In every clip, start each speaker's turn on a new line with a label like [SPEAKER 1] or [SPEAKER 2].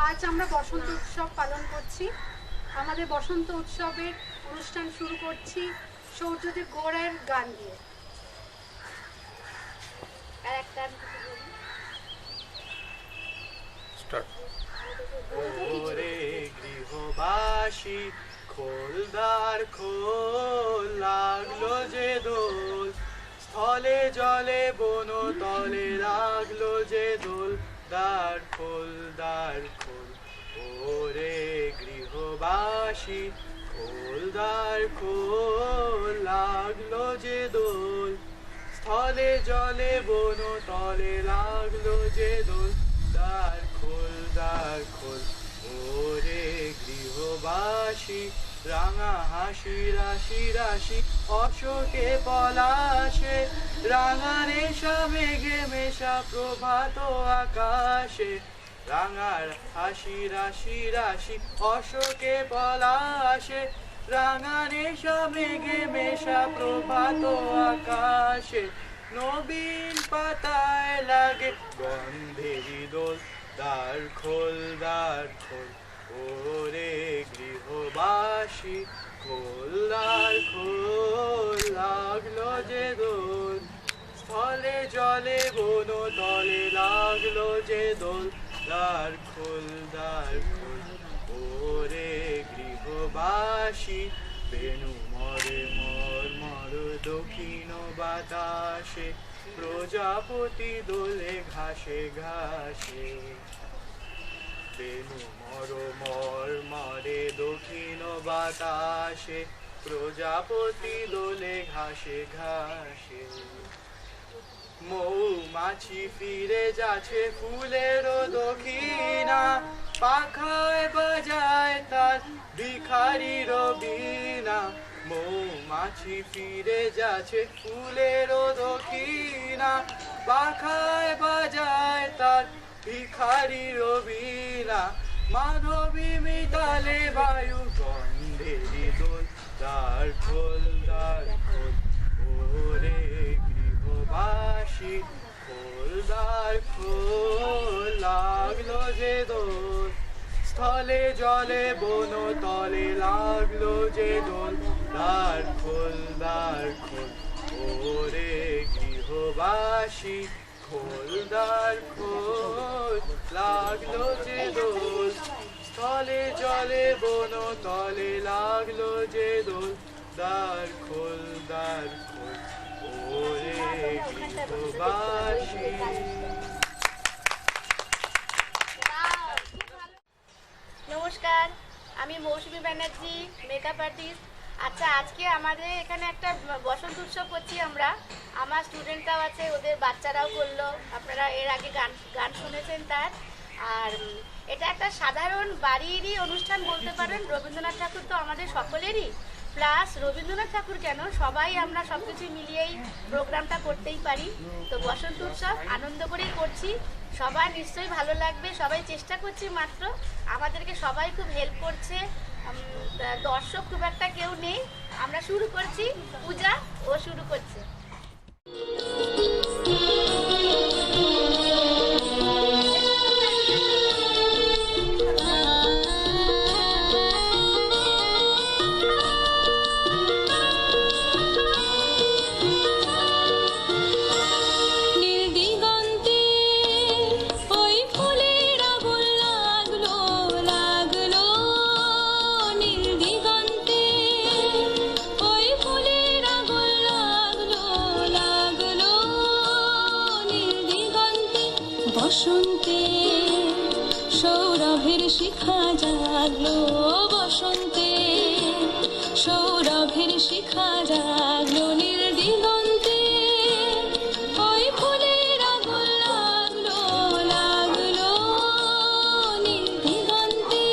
[SPEAKER 1] আজ আমরা বসন্ত উৎসব পালন করছি। আমাদের বসন্ত উৎসবের অনুষ্ঠান শুরু করছি সূর্যদেব গৌড়ের গান দিয়ে।
[SPEAKER 2] ওরে গৃহবাসী খোলদার খোল, লাগলো যে দোল, স্থলে জলে বন তলে লাগলো যে দোল, দ্বার খোল দ্বার খোল। ওরে গৃহবাসী খোলদার খোল, লাগলো যে দোল, স্থলে জলে বন তলে লাগলো যে দোল, দ্বার খোল দ্বার খোল। ওরে গৃহবাসী রাঙা হাসি রাশি রাশি অশোকে পলাশে, রাঙা রেশা মেঘে মেশা প্রভাত আকাশে, রাঙার হাসি রাশি রাশি অশোকে পলাশে, রাঙা রেশা মেঘে মেশা প্রভাত আকাশে, নবীন পাতায় লাগে গন্ধেরি দোল, দ্বার খোল দ্বার খোল। ওরে গৃহবাসী খোল দ্বার খোল, লাগলো যে দোল, স্থলে জলে বন তলে লাগলো যে দোল, দ্বার খোল দ্বার খোল। ওরে গৃহবাসী বেণু মরে মর মর দক্ষিণ বাতাসে, প্রজাপতি দোলে ঘাসে ঘাসে, বেণু মর মর মরে দক্ষিণ বাতাসে, প্রজাপতি দোলে ঘাসে ঘাসে। মৌমাছি ফিরে যাচ্ছে ফুলের দক্ষিণা, পাখায় বাজায় তার ভিখারির বীণা। মৌমাছি ফিরে যাচ্ছে ফুলের দক্ষিণা, পাখায় বাজায় তার ভিখারির বীণা। মাধবী মিতালে বায়ু গন্ধেরি দোল, দ্বার খোল দ্বার খোল। ওরে গৃহবাসী খোল দ্বার খোল, লাগলো যে দোল, স্থলে জলে বন তলে লাগলো যে দোল, দ্বার খোল দ্বার খোল। ওরে গৃহবাসী খোল দ্বার খোল, লাগলো যে দোল, স্থলে জলে বন তলে লাগলো যে দোল, দ্বার খোল দ্বার খোল। ওরে গৃহবাসী।
[SPEAKER 3] নমস্কার, আমি মৌসুমী ব্যানার্জি, মেকআপ আর্টিস্ট। আচ্ছা, আজকে আমাদের এখানে একটা বসন্ত উৎসব করছি আমরা। আমার স্টুডেন্টরাও আছে, ওদের বাচ্চারাও করলো। আপনারা এর আগে গান শুনেছেন তার। আর এটা একটা সাধারণ বাড়িরই অনুষ্ঠান বলতে পারেন। রবীন্দ্রনাথ ঠাকুর তো আমাদের সকলেরই, প্লাস রবীন্দ্রনাথ ঠাকুর কেন, সবাই আমরা সব কিছু মিলিয়েই প্রোগ্রামটা করতেই পারি। তো বসন্ত উৎসব আনন্দ করেই করছি, সবার নিশ্চয়ই ভালো লাগবে। সবাই চেষ্টা করছি মাত্র, আমাদেরকে সবাই খুব হেল্প করছে। দর্শক খুব একটা কেউ নেই। আমরা শুরু করছি, পূজা ও শুরু করছে।
[SPEAKER 4] বসন্তে সৌরভের শিখা জাগলো, বসন্তে সৌরভের শিখা জাগলো, নীল দিগন্তে ওই ফুলের আগুন লাগলো লাগলো, নীল দিগন্তে।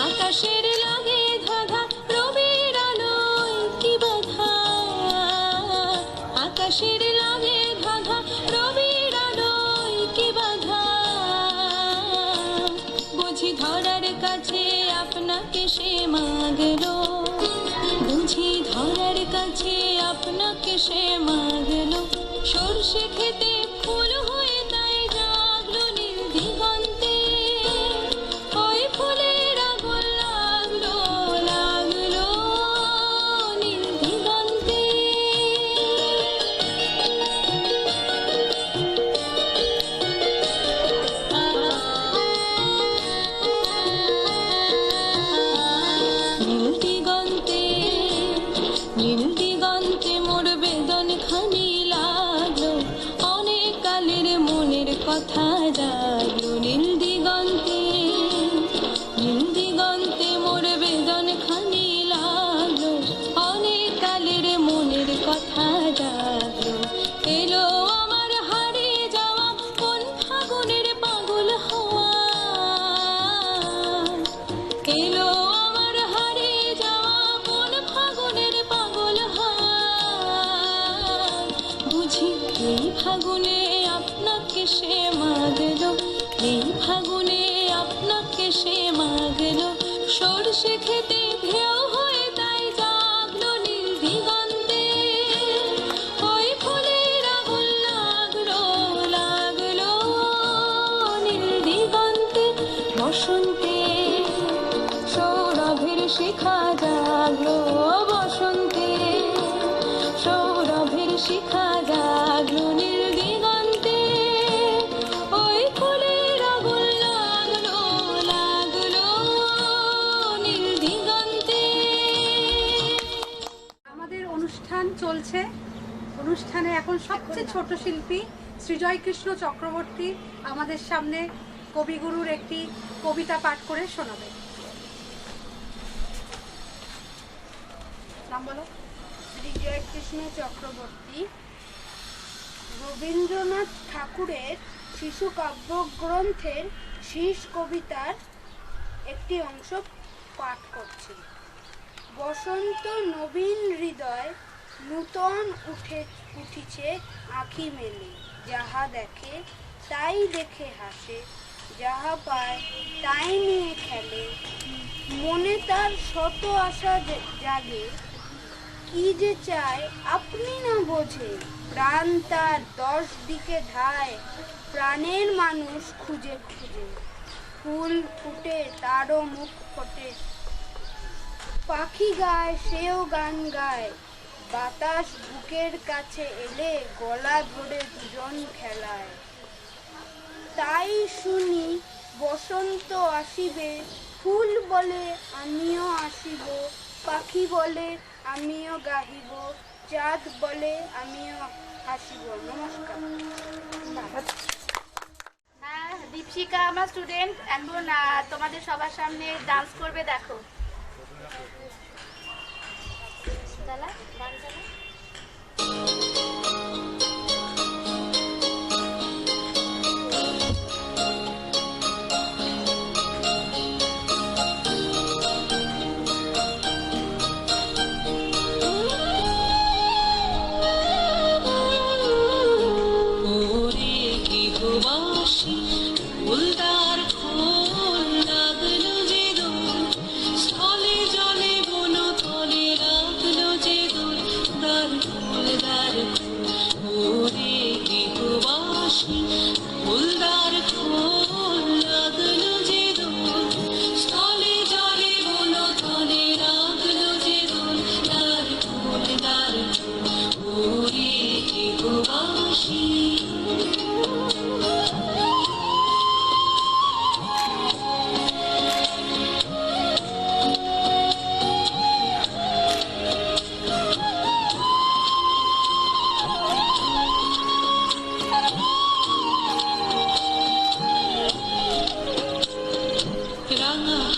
[SPEAKER 4] আকাশের লাগে ধাঁধা, রবির আলোয় কি বাধা, আকাশের লাগে ধাঁধা, রবির আলোয় কি বাধা। বুঝি ধরার কাছে আপনাকে সে মাগলো, বুঝি ধরার কাছে আপনাকে সে মাগলো সর্ষে খেতে ফুল হয়ে তাই জাগলো নীল দিগন্তে ওই ফুলের আগুন লাগলো লাগলো নীল দিগন্তে নীল দিগন্তে নীল দিগন্তে মোর বেদন খানি লাগলো অনেক কালের মনের কথা জাগলো নীল দিগন্তে মোর বেদন খানি লাগলো অনেক কালের মনের কথা জাগলো এলো আমার হারিয়ে যাওয়া কোন ফাগুনের পাগল হওয়া এলো আমার হারিয়ে যাওয়া কোন ফাগুনের পাগল হওয়া বুঝি এই ফাগুনে আপনাকে সে মাগলো এই ফাগুনে আপনাকে সে মাগলো সর্ষে খেতে ভেউ হয়ে তাই জাগলো নীল দিগন্তে ওই ফুলের আগুন লাগলো লাগলো নীল দিগন্তে বসন্তে সৌরভের শিখা জাগলো বসন্তে সৌরভের শিখা জাগলো নীল দিগন্তে ওই ফুলের আগুন লাগলো লাগলো নীল দিগন্তে
[SPEAKER 1] আমাদের অনুষ্ঠান চলছে। অনুষ্ঠানে এখন সবচেয়ে ছোট শিল্পী শ্রীজয় কৃষ্ণ চক্রবর্তী আমাদের সামনে কবিগুরুর একটি কবিতা পাঠ করে শোনাবে। নাম বলো।
[SPEAKER 5] শ্রীজয় কৃষ্ণ চক্রবর্তী রবীন্দ্রনাথ ঠাকুরের শিশু কাব্যগ্রন্থের শীষ কবিতার একটি অংশ পাঠ করছি। বসন্ত নবীন হৃদয় নূতন উঠিছে আঁখি মেলে, যাহা দেখে তাই দেখে হাসে, যাহা পায় তাই নিয়ে খেলে, মনে তার শত আশা জাগে, কি যে চায় আপনি না বোঝে, প্রাণ তার 10 দিকে ধায়, প্রাণের মানুষ খুঁজে খুঁজে, ফুল ফুটে তারও মুখ ফোটে, পাখি গায় সেও গান গায়, বাতাস বুকের কাছে এলে গলা ধরে দুজন খেলায়। তাই শুনি বসন্ত আসিবে, ফুল বলে আমিও আসিব, পাখি বলে আমিও গাহিব, চাঁদ বলে আমিও হাসিব। নমস্কার।
[SPEAKER 3] হ্যাঁ, দীপশিকা আমার স্টুডেন্ট এখন তোমাদের সবার সামনে ডান্স করবে, দেখো। চালা, গান চালা।
[SPEAKER 4] ফুলদার ফুল লাগলো যে দোল, স্থলে জলে বন তলে লাগলো যে দোল, দার ফুল দার ফুল ওরে গৃহবাসী, ফুলদার ফুল লাগলো যে দোল, স্থলে জলে বন তলে লাগলো যে দোল, দার ফুল ওরে গৃহবাসী।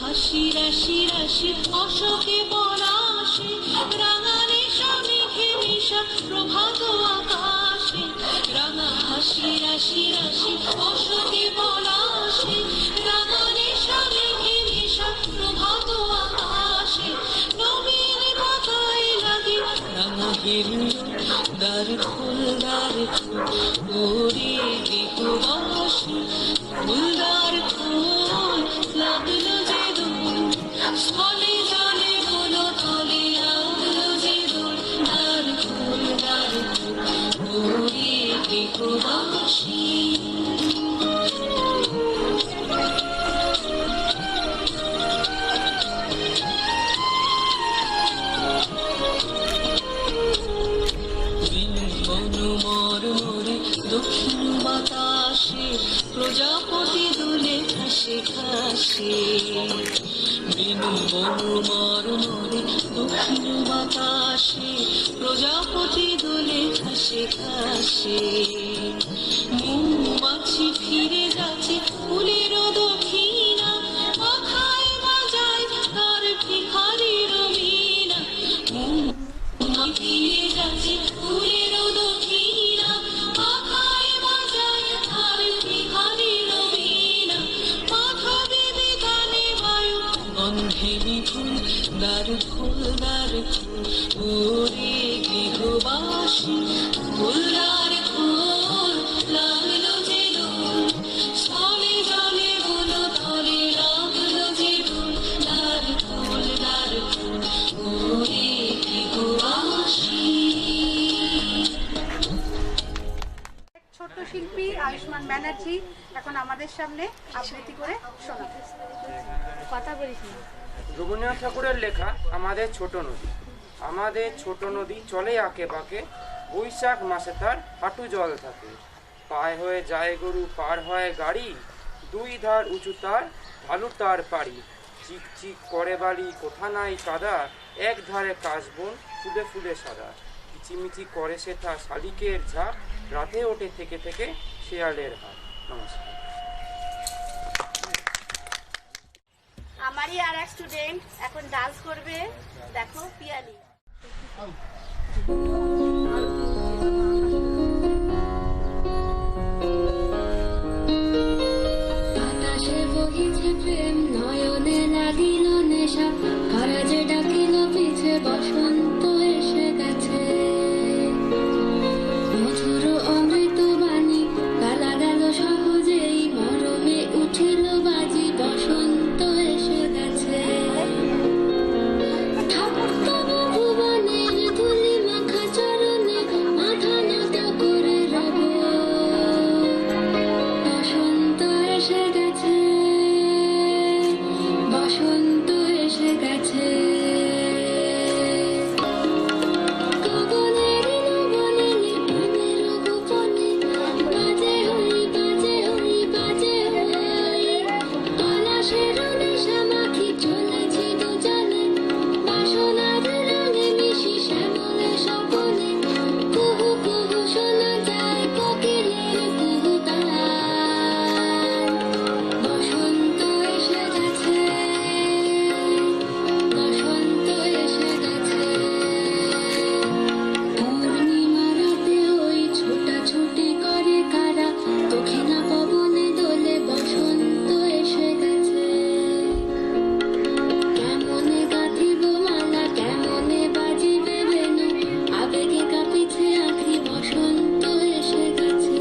[SPEAKER 4] রাশি রাশি রাশি অশোকে পলাশে, রাঙা রেশা মেঘে মিশা প্রভাত আকাশে, রাঙা হাসি রাশি রাশি অশোকে পলাশে, রাঙা রেশা মেঘে মিশা প্রভাত আকাশে, নবীন পাতায় লাগে রাঙা হিল্লোল, দার ফুল ওরে গৃহবাসী, ফুলদার ফুল লাগলো যে দোল, স্থলে জলে বন তলে লাগলো আসে বিনু বনু মরমরে দক্ষিণ বাতাসে প্রজাপতি দোলে ঘাসে ঘাসে মৌমাছি ফিরে যাচ্ছে ফুলের দক্ষিণা মাথায় বাজায় তার ভিখারির মিনা ফিরে যাচ্ছে ফুলের দক্ষিণা মাথায় বাজায় তার ভিখারির মিনা মাথা দেবে গানে বায়ু গন্ধে মিঠুন দ্বার খোল দ্বার খোল ওরে গৃহবাসী খোল দ্বার খোল লাগলো যে দোল স্থলে জলে বলো তলে লাগলো যে দোল দ্বার খোল ওরে গৃহবাসী।
[SPEAKER 1] ছোট্ট শিল্পী আয়ুষ্মান ব্যানার্জি এখন আমাদের সামনে আবৃত্তি করে শোনাবে।
[SPEAKER 3] কথা বলিস না।
[SPEAKER 6] রবীন্দ্রনাথ ঠাকুরের লেখা আমাদের ছোট নদী। আমাদের ছোট নদী চলে আঁকে বাঁকে, বৈশাখ মাসে তার হাঁটু জল থাকে। পায়ে হয়ে যায় গরু, পার হয় গাড়ি, দুই ধার উঁচু তার, ঢালু তার পাড়ি। চিক চিক করে বালি, কোথা নাই কাদা, এক ধারে কাশবন ফুলে ফুলে সাদা। কিচিমিচি করে সেথা শালিকের ঝাঁক, রাতে ওঠে থেকে থেকে শেয়ালের হাট। নমস্কার।
[SPEAKER 3] আমারই আর এক স্টুডেন্ট এখন ডান্স করবে, দেখো পিয়ালি।
[SPEAKER 4] আকাশে বহিছে প্রেম, নয়নে লাগিল নেশা, কারা যে ডাকিল পিছে, বসন্ত এসে গেছে। মধুর অমৃত বাণী গালা গেল সহজেই, মরমে উঠিল বাজি, বসন্ত এসে গেছে। থাকতব ভুবনের ধুলি মাখা চরণে, মাথা নত করে রব। বসন্ত এসে গেছে, বসন্ত এসে গেছে। গগনের নবনীলে প্রেমের গোপনে, বাজে হই বাজে হই বাজে হই। পলাশের নেশা মাখি চলেছি দুজনে, বাসনার রঙে মিশি শ্যামলে স্বপনে। কুহু কুহু শোনা যায় কোকিলের কুহুতান। বসন্ত এসে গেছে, বসন্ত এসে গেছে। পূর্ণিমা রাতে ওই ছোটাছুটি করে কারা, দক্ষিণা পবনে দোলে, বসন্ত এসে গেছে। কেমনে গাঁথিব মালা, কেমনে বাজিবে বেণু, আবেগে কাঁপিছে আঁখি, বসন্ত এসে গেছে।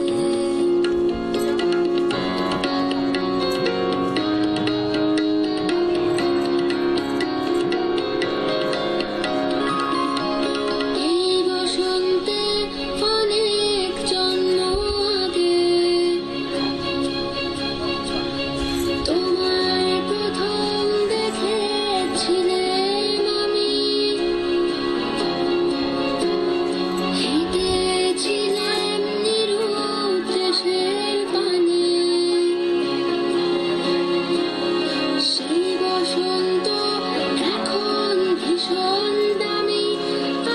[SPEAKER 4] এই বসন্তে অনেক জন্ম আগে, তোমায় প্রথম দেখেছিলাম আমি। হেঁটেছিলাম নিরূপ দেশের পানে, সেই বসন্ত এখন ভীষণ দামি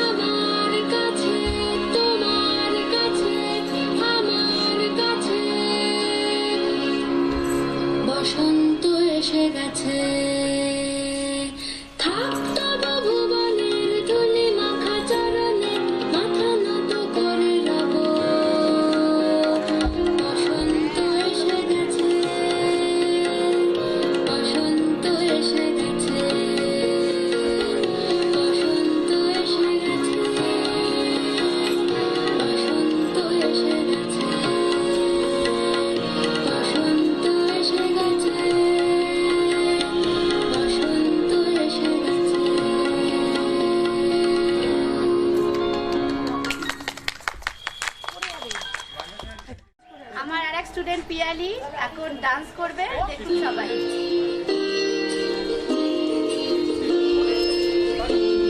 [SPEAKER 4] আমার কাছে, তোমার কাছে, আমার কাছে। বসন্ত এসে গেছে। থাকতব ভুবনের ধুলি মাখা চরণে, মাথা নত করে রব। বসন্ত এসে গেছে, বসন্ত এসে গেছে। বসন্ত এসে গেছে, বসন্ত এসে গেছে। বসন্ত এসে গেছে, বসন্ত এসে গেছে।
[SPEAKER 3] আমার আর এক স্টুডেন্ট পিয়ালি এখন ডান্স করবে, দেখুন সবাই।
[SPEAKER 4] বসন্ত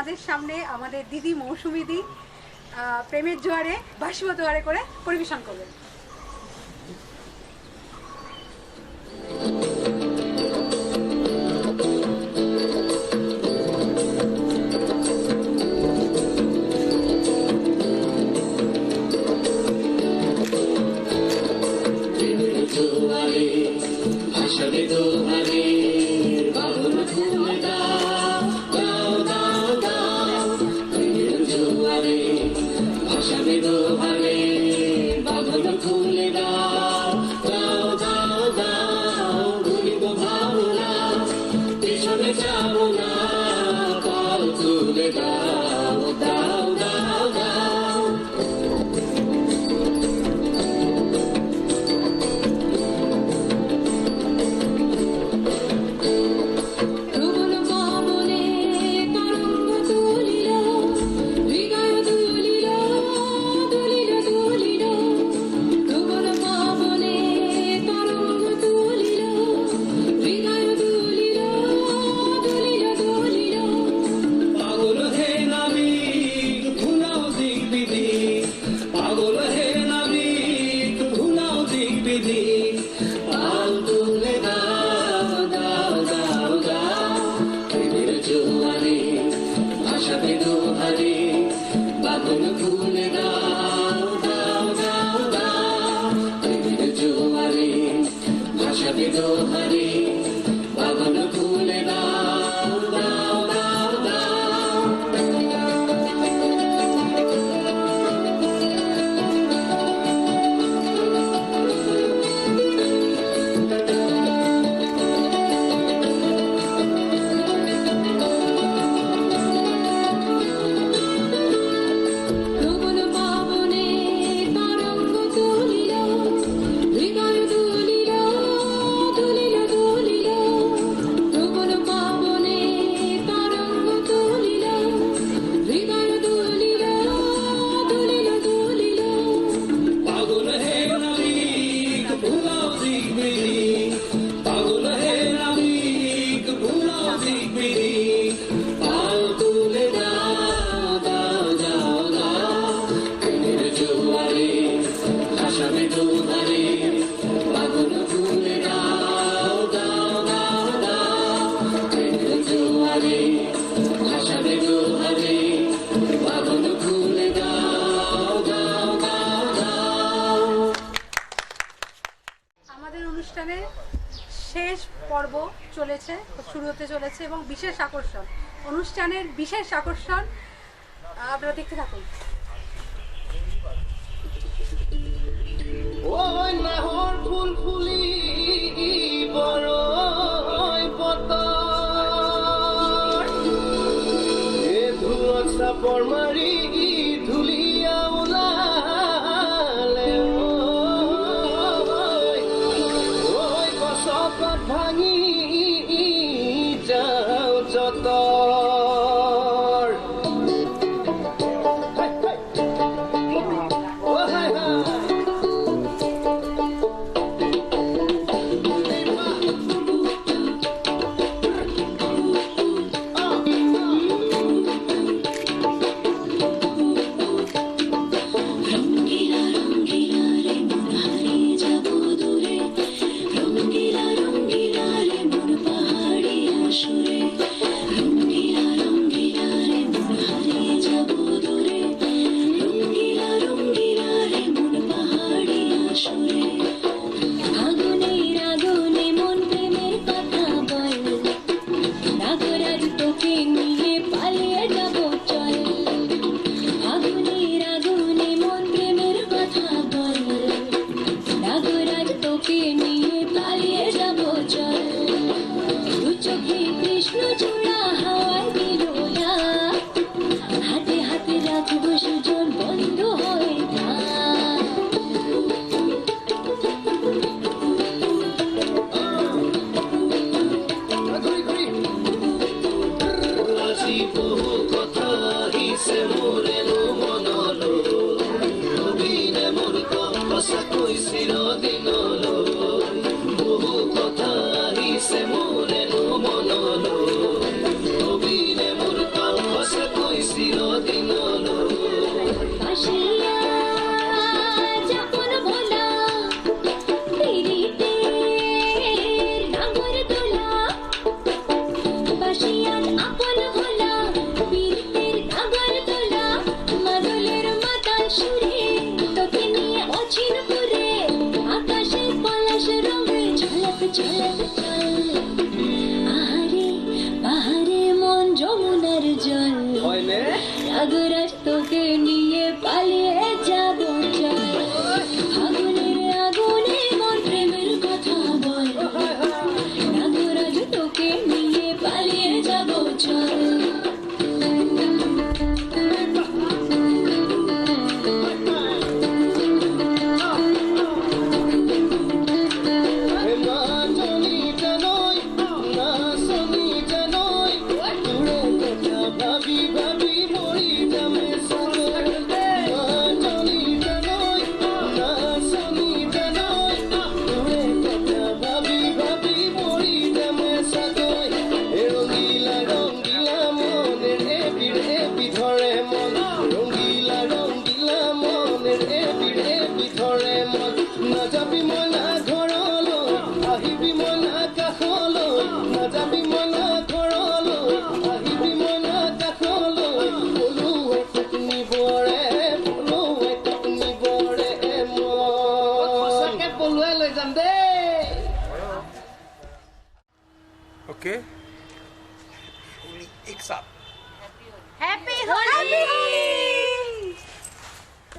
[SPEAKER 1] আমাদের সামনে আমাদের দিদি মৌসুমী দি প্রেমের জোয়ারে ভাসিব দুয়ারে করে পরিবেশন করবেন। শেষ পর্ব চলেছে, শুরু হতে চলেছে এবং বিশেষ আকর্ষণ, অনুষ্ঠানের বিশেষ আকর্ষণ আপনারা দেখতে থাকুন।
[SPEAKER 7] ওই নাহর ফুল ফুলি বড়ই পতর এ ধুলক চাপৰ মাৰি ধুলিয়া ওলালে ওই গছত ভাঙি যাও যতৰ Você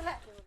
[SPEAKER 1] হ্যাঁ